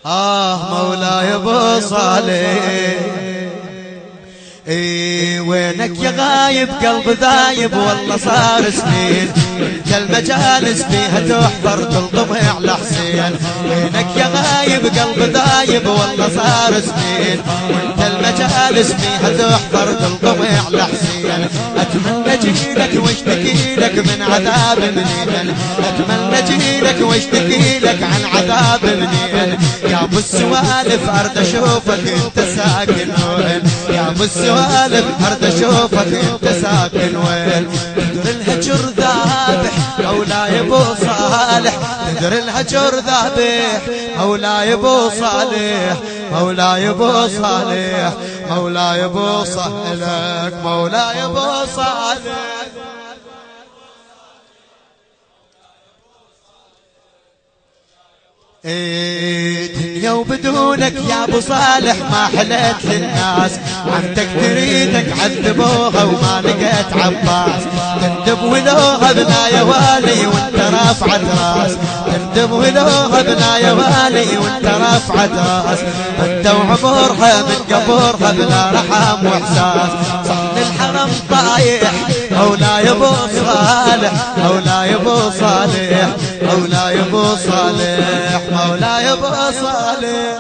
مولاي ابو صالح وينك يا غايب قلب ذايب والله صار سنين انت المجالس فيها تحضر تلطم على حسين. وينك يا غايب قلب ذايب والله صار سنين وانت المجالس فيها تحضر تلطم على حسين. اتمنى اجيلك واشتكي لك من عذاب منين، اتمنى اجيلك واشتكي لك عن عذاب منين. يا ابو السوالف ارد اشوفك انت ساكن وين، يا ابو السوالف ارد اشوفك انت ساكن وين. تدري الهجر ذابح مولاي ابو صالح، تدري الهجر ذابح مولاي ابو صالح، مولاي ابو صالح، مولاي ابو صالح، مولاي ابو صالح. دنيا وبدونك يا ابو صالح ما حلت للناس، عمتك تريدك عذبوها وما لقيت عباس. تندب ولوها بلا يا والي وانت رافعة راس، تندب ولوها بلا يا والي وانت رافعة راس. انت وعمرها من قبورها بلا رحم واحساس. صحن الحرم طايح مولاي ابو صالح، مولاي ابو صالح، مولاي ابو صالح، مولاي ابو صالح.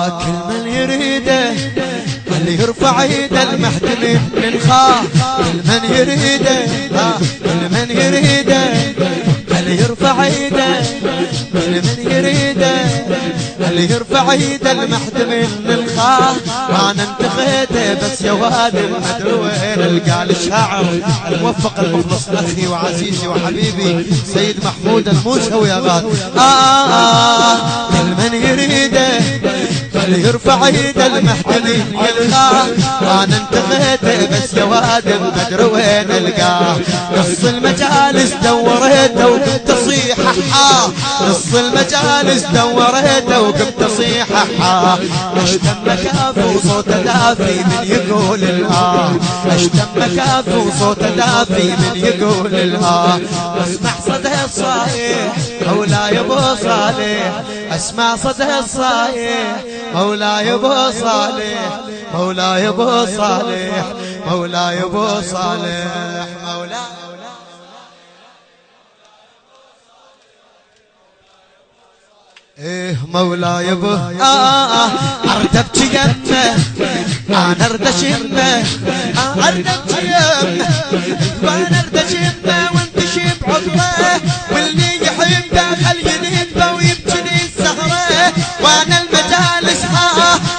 كل من يريده اللي يرفع ايده المحتمل من خاف. كل من يريده كل من يريده اللي يرفع ايده، كل من يريده اللي يرفع ايده المحتمل من خاف. انا انتقيته بس يا والي ما ادري وين القى. الشاعر الموفق المخلص اخي وعزيزي وحبيبي سيد محمود الموسوي يا غالي. كل من يريده اللي يرفع ايده المحتمل يلقاه. انا انتقيته بس يا وادم ما ادري وين القاه. نص المجالس دوريته وقمت اصيح حا، نص المجالس دوريته وقمت اصيح حا. اشتم مكاف وصوت دافي من يقول الاه، اشتم مكاف وصوت دافي من يقول الاه. اسمع صدى الصايح مولاي ابو صالح، اسمع صدى الصايح مولاي ابو صالح، مولاي ابو صالح، مولاي ابو صالح، مولاي. مولاي ابو ارد ابكي يمه، انا ارد اشمه، ارد ابكي يمه، وانا ارد اشمه وانتشي بعذره. واللي يحبه خليه ينبه ويبكي لي السهره. وانا المجالس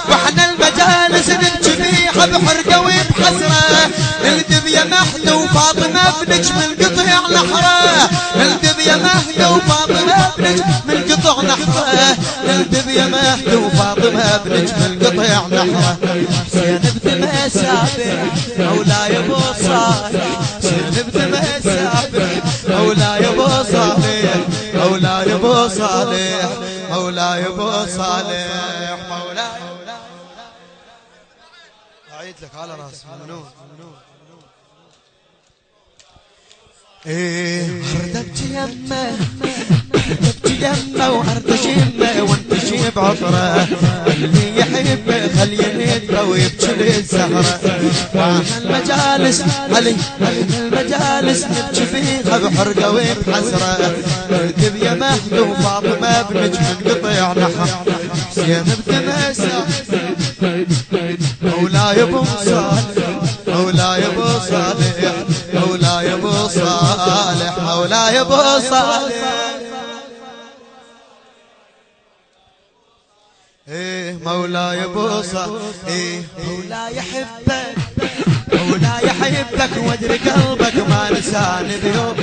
واحنا المجالس نبكي فيها بحرقه وبحسره. الدب يا مهدي وفاطمه بنج من قطع نحره، الدب يا مهدي وفاطمه بنج من قطع نحره، الدب يا مهدي وفاطمه بنج من قطع نحره. حسين بثمه سابح مولاي ابو صالح، حسين بثمه سابح مولاي ابو صالح، مولاي ابو صالح، مولاي ابو صالح، مولاي. اعيد لك على راس ممنون. ردبت يمه، ردبت يمه وارد شمه وانتشي بعطره. اللي يحب خليه يدبه ويبكي للزهره. وانا المجالس علي المجالس نبكي فيها بحرقه وبحسره. اركب يا مهدي وفاطمه بنج من قطع نحر. حسين بثمه مولاي ابو صالح، مولاي ابو صالح، مولاي ابو صالح، مولاي ابو صالح. مولاي ابو صالح، مولاي يحبك، مولاي يحبك وادري قلبك ما نساني بيوم.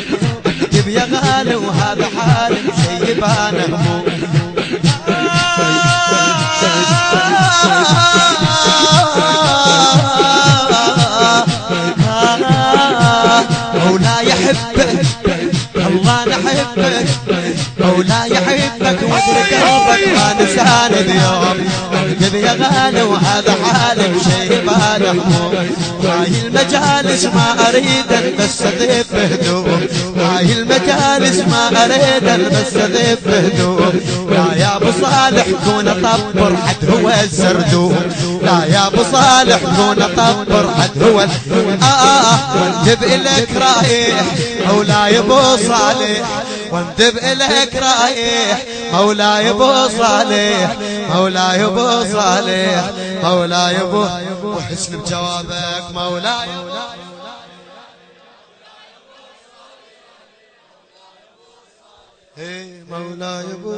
اكتب يا غالي وهذا حالي شيب انا هموم. مولاي يحبك الله نحبك، مولاي يحبك ادري قلبك ما نساني بيوم اكتب يا غالي وهذا حالك شي بالي هموم هاي المجالس ما اريد بس اضيف هدوم هاي المجالس ما اريد بس اضيف هدوم لا يا ابو صالح كون طبر حد هو الزردوم لا يا ابو صالح كون طبر حد هو واندب الك رايح مولاي ابو صالح واندب الك رايح مولاي ابو صالح مولاي ابو صالح مولاي ابو وحسن بجوابك مولاي مولاي ابو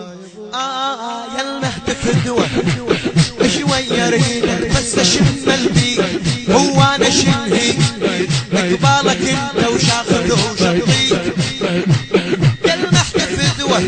يا المهتف دوا شوي اريدك بس اشم البيك هو انا شنهي اقبالك انت وشاخذ وشطيك يا المحتف دوا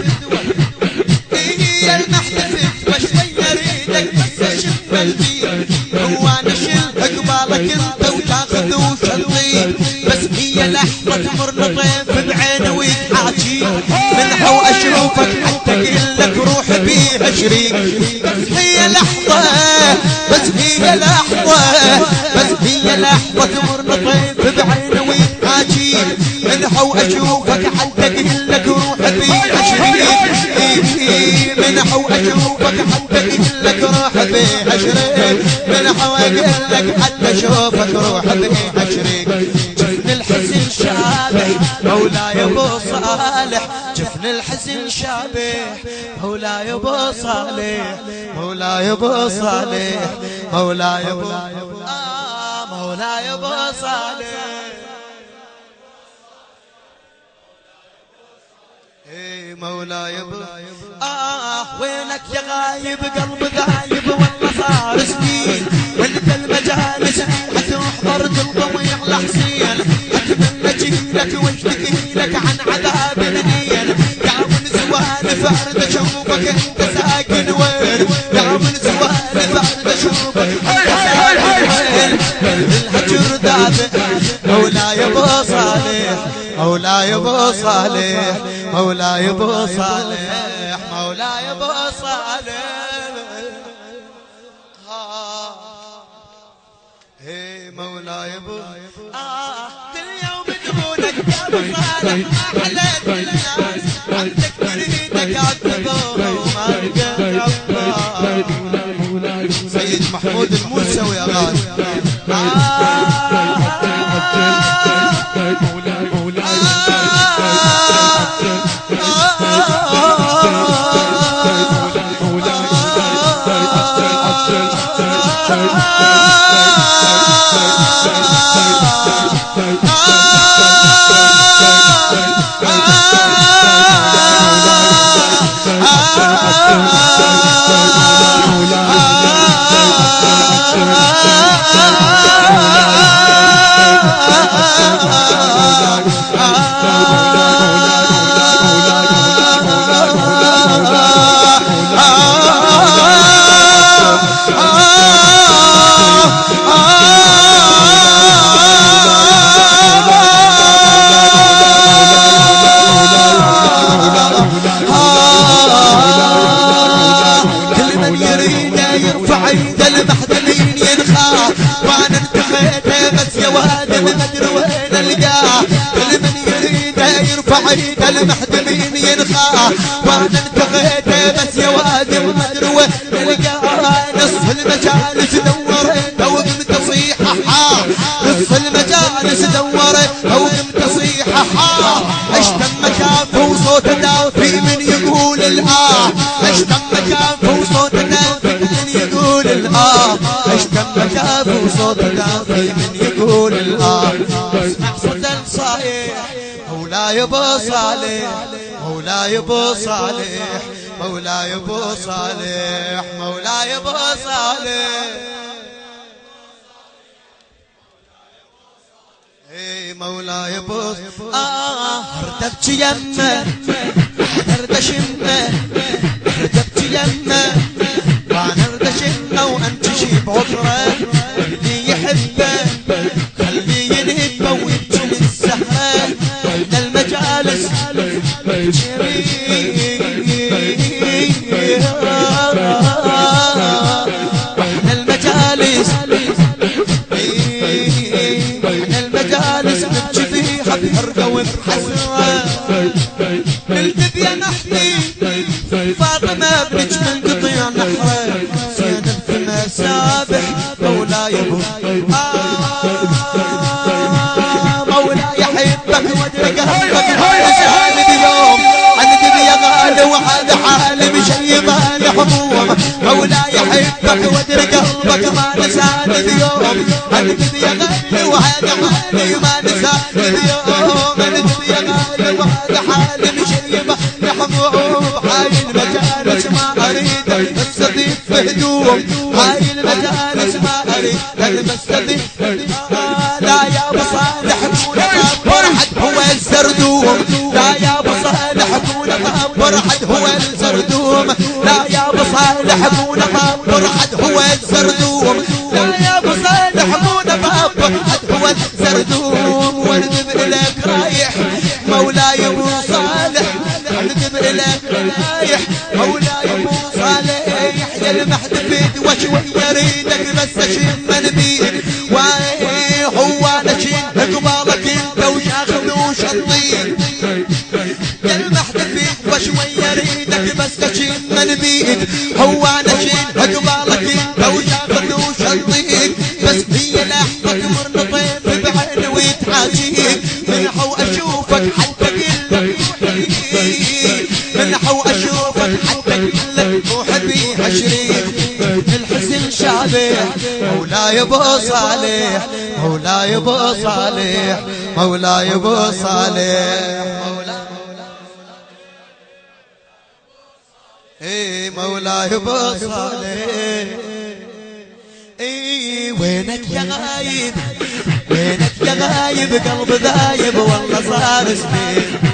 يا المحتف دوا شوي اريدك بس اشم البيك هو انا شل اقبالك انت وشاخذ وشطيك بس هي لحظة تمر لطيف بعيني ويتحاجيك منها واشوفك حتى اقلك روح بيها شريك بس هي لحظة بس هي لحظة بس هي لحظة تمر لطيف بعيني ويتحاجيك منها واشوفك حتى اقلك روح بيها شريك منها واشوفك حتى اقلك روح بيها شريك منها واقلك حتى اشوفك روح بيها شريك جفن الحزن شابح مولاي ابو صالح جفن الحزن شابح مولاي ابو صالح مولاي ابو صالح مولاي ابو مولاي ابو صالح مولاي ابو وينك يا غايب قلب غايب والله صار سنين وانت المجالس حتحضر الضويع لحسين اتمنى جيلك واشتكي لك عن عذاب النين يا من سوالف ارد اشوفك انت ساكن وين يا من سوالف ارد اشوفك انت ساكن وين الهجر ذابح مولاي ابو صالح مولاي ابو صالح مولاي ابو صالح مولاي ابو صالح مولاي ابو دنيا وبدونك يا ابو صالح ما حليت الناس عندك تريدك عذبوها وما لقيت سيد محمود الموسوي يا غالي عيد المحتمين ينخاه وانا انتهيت بس يا وادي ومدري وين لقاه نصف المجالس دورت او قمت اصيح نصف المجالس دورت او قمت اصيح اشتم كاف وصوت دافي من يقول اشتم كاف وصوت دافي من يقول اشتم كاف وصوت دافي من يقول اسمع صوت صايح مولاي ابو صالح مولاي ابو صالح مولاي ابو صالح مولاي ابو صالح مولاي ابو ردبت يمه ردش يمه ردبت يمه وانا ردش يمه وانت شي بعذره اللي يحبه خليه ينهبه ويبكي للسهره المجالس بحرقة وبحسرة نلتف يا نحبي فاطمة بنج من قطيع نحرة زينب في مسابح مولاي مولاي حبك وادرك همك شهادة اليوم عندك يا غالي وهذا حالي مشيبة الحموم مولاي حبك وادرك قلبك ما نساني اليوم عندك يا غالي وهذا حالي ما نساني اليوم عندك يا غالي وهذا حالي مشيبة الحموم هاي المجالس ما اريد استضيف بهدوم هاي المجالس ما اريد استضيف لا يا ابو صالح كون غبر حد هو الزردوم لا يا ابو صالح كون غبر حد هو الزردوم لا يا ابو صالح كون غبر حد هو الزردوم لا يا ابو صالح كون غبر حد هو الزردوم وندب اليك رايح مولاي ابو صالح ندب اليك رايح مولاي ابو صالح يا المحتفد وشوي ريدك بس اشم بيك هو نشين قبالك انت وشاخذ وشطين يا المحتفد وشوي ريدك بس اشم بيك هو نشين قبالك انت وشاخذ وشطين بس هي لحظة تمر طيب بعين ويتحاجيك منحو اشوفك حتى قلك منحو اشوفك حتى قلك روحي بيها شريك الحزن شابح مولاي ابو صالح مولاي ابو صالح مولاي ابو صالح اي مولاي ابو صالح اي وينك يا غايب وينك يا غايب قلب ذايب والله صار سنين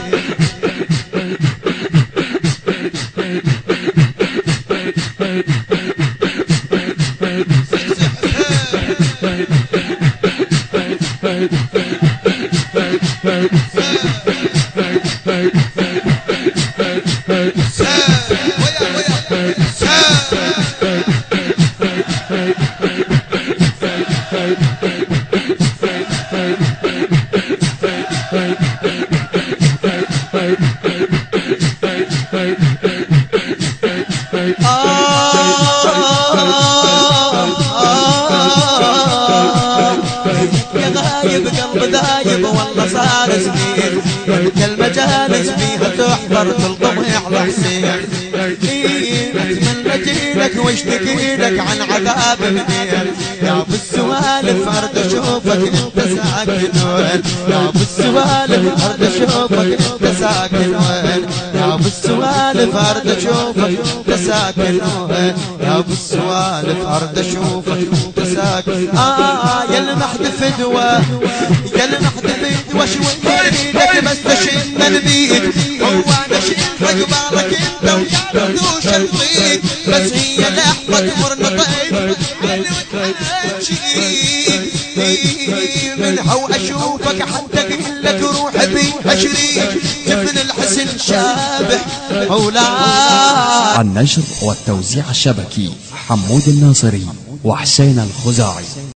يا غايب قلب ذايب والله صار سنين المجالس فيها تحضر تلطم على حسين اتمنى جيلك واشتكي لك عن عذاب الدين يا ابو السوالف ارد اشوفك انت ساكن وين يا ابو السوالف ارد اشوفك انت ساكن وين يا ابو السوالف ارد اشوفك انت ساكن وين يا ابو السوالف ارد اشوفك انت ساكن يا المحتفد يا المحتفد وشوي ايدك بس تشن بيك هو نشيل قبالك انت ويا بدوش الطيب بس هي لحظة تمر طيب منحو اشوفك حتى قلك روحي بيها شريك جفن الحسن شابح مولاي. النشر والتوزيع الشبكي حمود الناصري وحسين الخزاعي.